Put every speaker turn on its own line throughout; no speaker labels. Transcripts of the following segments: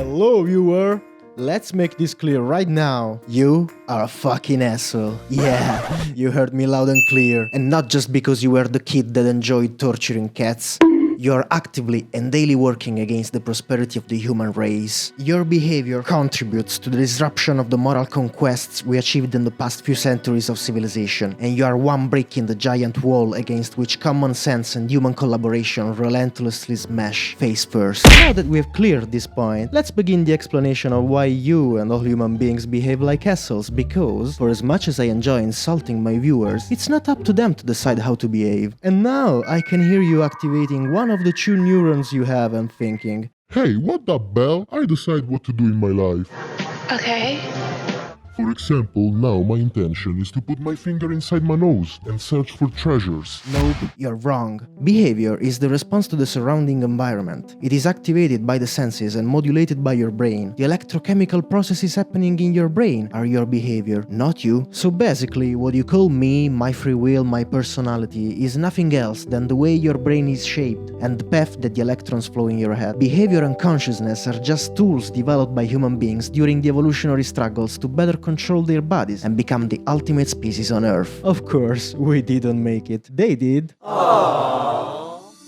Hello, viewer. Let's make this clear right now. You are a fucking asshole. Yeah, you heard me loud and clear. And not just because you were the kid that enjoyed torturing cats. You are actively and daily working against the prosperity of the human race. Your behavior contributes to the disruption of the moral conquests we achieved in the past few centuries of civilization, and you are one brick in the giant wall against which common sense and human collaboration relentlessly smash face first. Now that we have cleared this point, let's begin the explanation of why you and all human beings behave like assholes, because, for as much as I enjoy insulting my viewers, it's not up to them to decide how to behave. And now I can hear you activating one of the 2 neurons you have and thinking,
"Hey, what the bell? I decide what to do in my life."
Okay.
For example, now my intention is to put my finger inside my nose and search for treasures.
Nope, you're wrong. Behavior is the response to the surrounding environment. It is activated by the senses and modulated by your brain. The electrochemical processes happening in your brain are your behavior, not you. So basically, what you call me, my free will, my personality, is nothing else than the way your brain is shaped and the path that the electrons flow in your head. Behavior and consciousness are just tools developed by human beings during the evolutionary struggles to better control their bodies and become the ultimate species on Earth. Of course, we didn't make it. They did.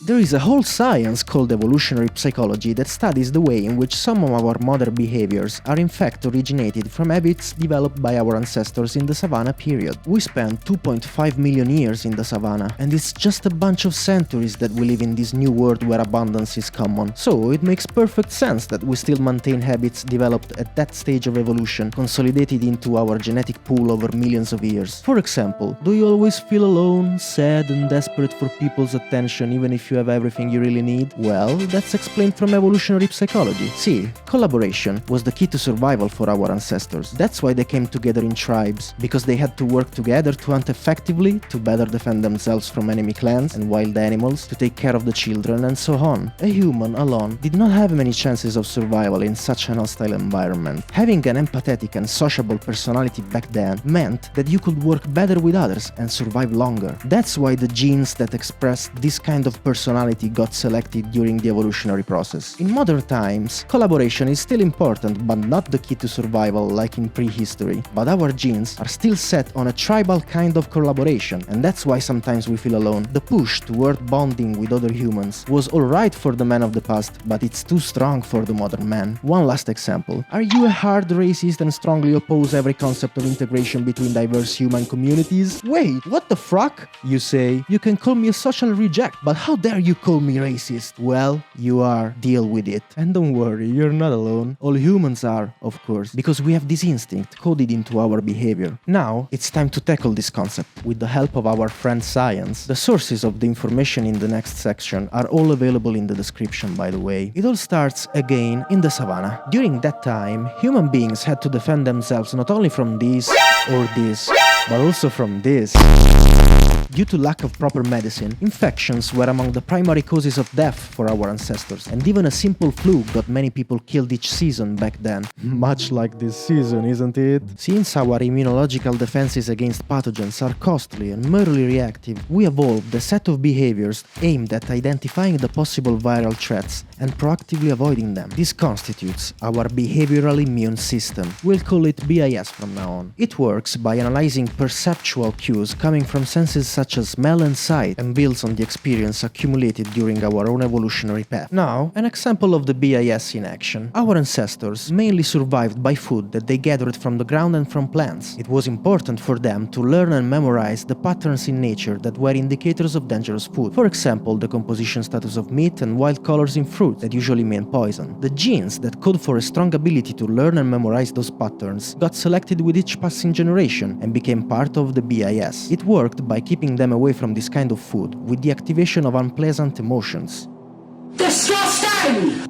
There is a whole science called evolutionary psychology that studies the way in which some of our modern behaviors are in fact originated from habits developed by our ancestors in the savannah period. We spent 2.5 million years in the savannah, and it's just a bunch of centuries that we live in this new world where abundance is common. So it makes perfect sense that we still maintain habits developed at that stage of evolution, consolidated into our genetic pool over millions of years. For example, do you always feel alone, sad and desperate for people's attention even if you have everything you really need? Well, that's explained from evolutionary psychology. See, collaboration was the key to survival for our ancestors. That's why they came together in tribes, because they had to work together to hunt effectively, to better defend themselves from enemy clans and wild animals, to take care of the children, and so on. A human alone did not have many chances of survival in such an hostile environment. Having an empathetic and sociable personality back then meant that you could work better with others and survive longer. That's why the genes that expressed this kind of personality got selected during the evolutionary process. In modern times, collaboration is still important but not the key to survival like in prehistory. But our genes are still set on a tribal kind of collaboration, and that's why sometimes we feel alone. The push toward bonding with other humans was alright for the man of the past, but it's too strong for the modern man. One last example. Are you a hard racist and strongly oppose every concept of integration between diverse human communities? Wait, what the fuck? You say, you can call me a social reject, but how dare you call me racist? Well, you are. Deal with it. And don't worry, you're not alone. All humans are, of course, because we have this instinct coded into our behavior. Now, it's time to tackle this concept with the help of our friend science. The sources of the information in the next section are all available in the description, by the way. It all starts again in the savannah. During that time, human beings had to defend themselves not only from this or this, but also from this. Due to lack of proper medicine, infections were among the primary causes of death for our ancestors, and even a simple flu got many people killed each season back then. Much like this season, isn't it? Since our immunological defenses against pathogens are costly and merely reactive, we evolved a set of behaviors aimed at identifying the possible viral threats and proactively avoiding them. This constitutes our behavioral immune system. We'll call it BIS from now on. It works by analyzing perceptual cues coming from senses such as smell and sight, and builds on the experience accumulated during our own evolutionary path. Now, an example of the BIS in action. Our ancestors mainly survived by food that they gathered from the ground and from plants. It was important for them to learn and memorize the patterns in nature that were indicators of dangerous food. For example, the composition status of meat and wild colors in fruit that usually mean poison. The genes that code for a strong ability to learn and memorize those patterns got selected with each passing generation and became part of the BIS. It worked by keeping them away from this kind of food with the activation of unpleasant emotions. Disgusting!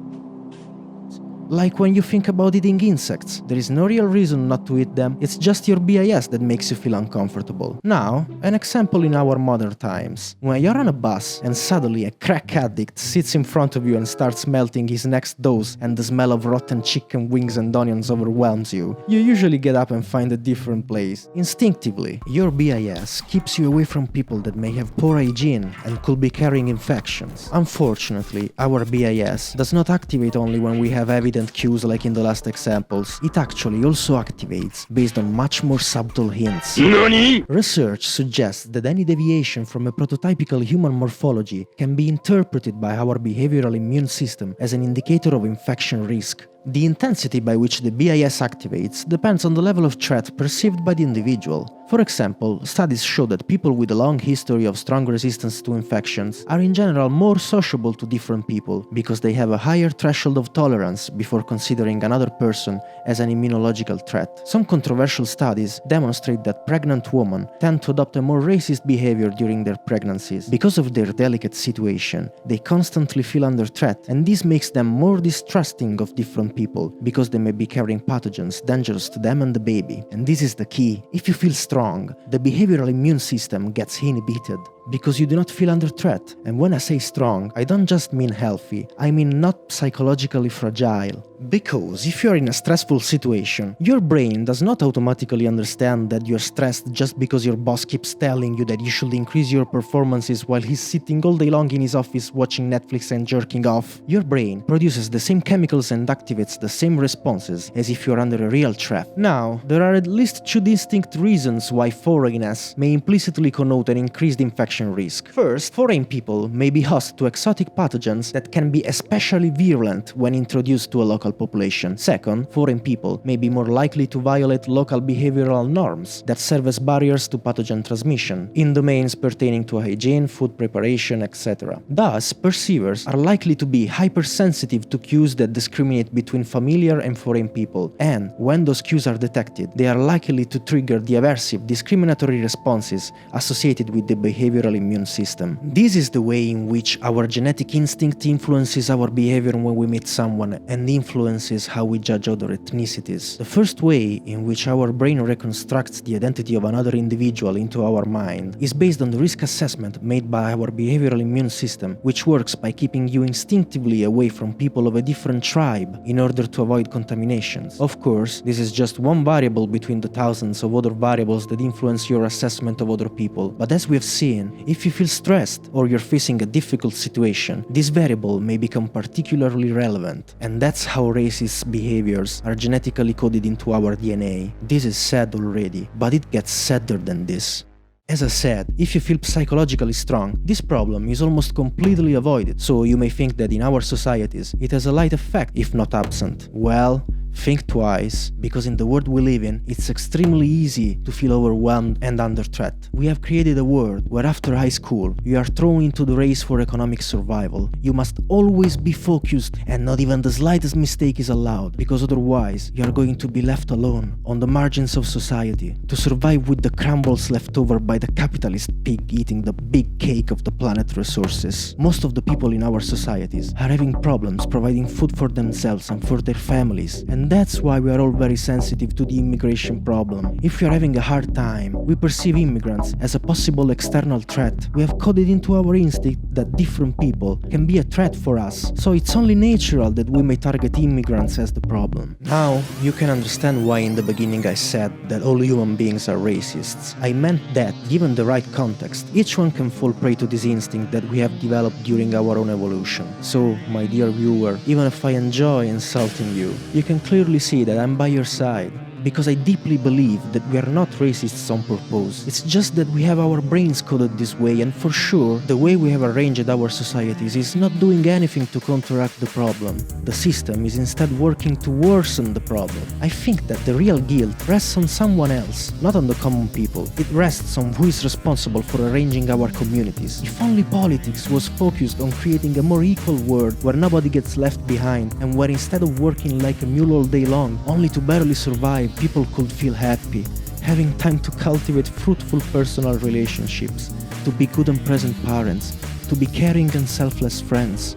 Like when you think about eating insects, there is no real reason not to eat them, it's just your BIS that makes you feel uncomfortable. Now, an example in our modern times. When you're on a bus and suddenly a crack addict sits in front of you and starts melting his next dose and the smell of rotten chicken wings and onions overwhelms you, you usually get up and find a different place. Instinctively, your BIS keeps you away from people that may have poor hygiene and could be carrying infections. Unfortunately, our BIS does not activate only when we have evidence immediate cues like in the last examples. It actually also activates based on much more subtle hints.
NANI?!
Research suggests that any deviation from a prototypical human morphology can be interpreted by our behavioral immune system as an indicator of infection risk. The intensity by which the BIS activates depends on the level of threat perceived by the individual. For example, studies show that people with a long history of strong resistance to infections are in general more sociable to different people because they have a higher threshold of tolerance before considering another person as an immunological threat. Some controversial studies demonstrate that pregnant women tend to adopt a more racist behavior during their pregnancies. Because of their delicate situation, they constantly feel under threat, and this makes them more distrusting of different people because they may be carrying pathogens dangerous to them and the baby. And this is the key. If you feel strong, the behavioral immune system gets inhibited because you do not feel under threat. And when I say strong, I don't just mean healthy, I mean not psychologically fragile. Because if you're in a stressful situation, your brain does not automatically understand that you're stressed just because your boss keeps telling you that you should increase your performances while he's sitting all day long in his office watching Netflix and jerking off. Your brain produces the same chemicals and activates the same responses as if you're under a real threat. Now, there are at least two distinct reasons why foreignness may implicitly connote an increased infection risk. First, foreign people may be host to exotic pathogens that can be especially virulent when introduced to a local population. Second, foreign people may be more likely to violate local behavioral norms that serve as barriers to pathogen transmission in domains pertaining to hygiene, food preparation, etc. Thus, perceivers are likely to be hypersensitive to cues that discriminate between familiar and foreign people, and when those cues are detected, they are likely to trigger the aversive, discriminatory responses associated with the behavioral immune system. This is the way in which our genetic instinct influences our behavior when we meet someone and influences how we judge other ethnicities. The first way in which our brain reconstructs the identity of another individual into our mind is based on the risk assessment made by our behavioral immune system, which works by keeping you instinctively away from people of a different tribe in order to avoid contaminations. Of course, this is just one variable between the thousands of other variables that influence your assessment of other people, but as we have seen, if you feel stressed or you're facing a difficult situation, this variable may become particularly relevant, and that's how racist behaviors are genetically coded into our DNA. This is sad already, but it gets sadder than this. As I said, if you feel psychologically strong, this problem is almost completely avoided, so you may think that in our societies it has a light effect if not absent. Well, think twice, because in the world we live in, it's extremely easy to feel overwhelmed and under threat. We have created a world where after high school, you are thrown into the race for economic survival. You must always be focused and not even the slightest mistake is allowed, because otherwise you are going to be left alone on the margins of society to survive with the crumbles left over by the capitalist pig eating the big cake of the planet resources. Most of the people in our societies are having problems providing food for themselves and for their families, and that's why we are all very sensitive to the immigration problem. If we are having a hard time, we perceive immigrants as a possible external threat. We have coded into our instinct that different people can be a threat for us, so it's only natural that we may target immigrants as the problem. Now, you can understand why in the beginning I said that all human beings are racists. I meant that, given the right context, each one can fall prey to this instinct that we have developed during our own evolution. So, my dear viewer, even if I enjoy insulting you, you can clearly see that I'm by your side. Because I deeply believe that we are not racists on purpose. It's just that we have our brains coded this way, and for sure, the way we have arranged our societies is not doing anything to counteract the problem. The system is instead working to worsen the problem. I think that the real guilt rests on someone else, not on the common people. It rests on who is responsible for arranging our communities. If only politics was focused on creating a more equal world where nobody gets left behind, and where instead of working like a mule all day long, only to barely survive, people could feel happy, having time to cultivate fruitful personal relationships, to be good and present parents, to be caring and selfless friends,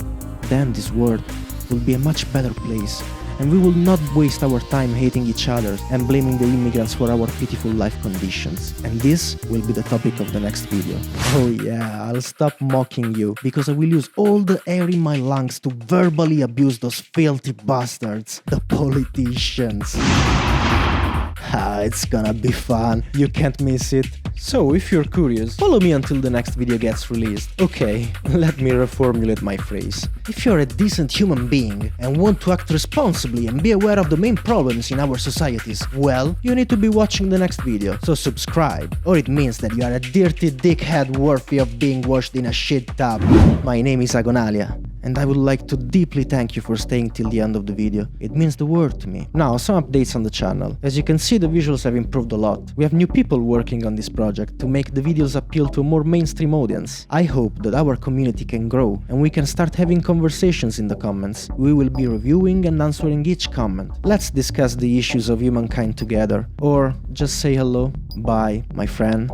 then this world will be a much better place, and we will not waste our time hating each other and blaming the immigrants for our pitiful life conditions. And this will be the topic of the next video. Oh yeah, I'll stop mocking you, because I will use all the air in my lungs to verbally abuse those filthy bastards, the politicians. It's gonna be fun, you can't miss it. So, if you're curious, follow me until the next video gets released. Okay, let me reformulate my phrase. If you're a decent human being and want to act responsibly and be aware of the main problems in our societies, well, you need to be watching the next video, so subscribe, or it means that you are a dirty dickhead worthy of being washed in a shit tub. My name is Agonalia, and I would like to deeply thank you for staying till the end of the video. It means the world to me. Now, some updates on the channel. As you can see, the visuals have improved a lot. We have new people working on this project to make the videos appeal to a more mainstream audience. I hope that our community can grow and we can start having conversations in the comments. We will be reviewing and answering each comment. Let's discuss the issues of humankind together. Or just say hello. Bye, my friend.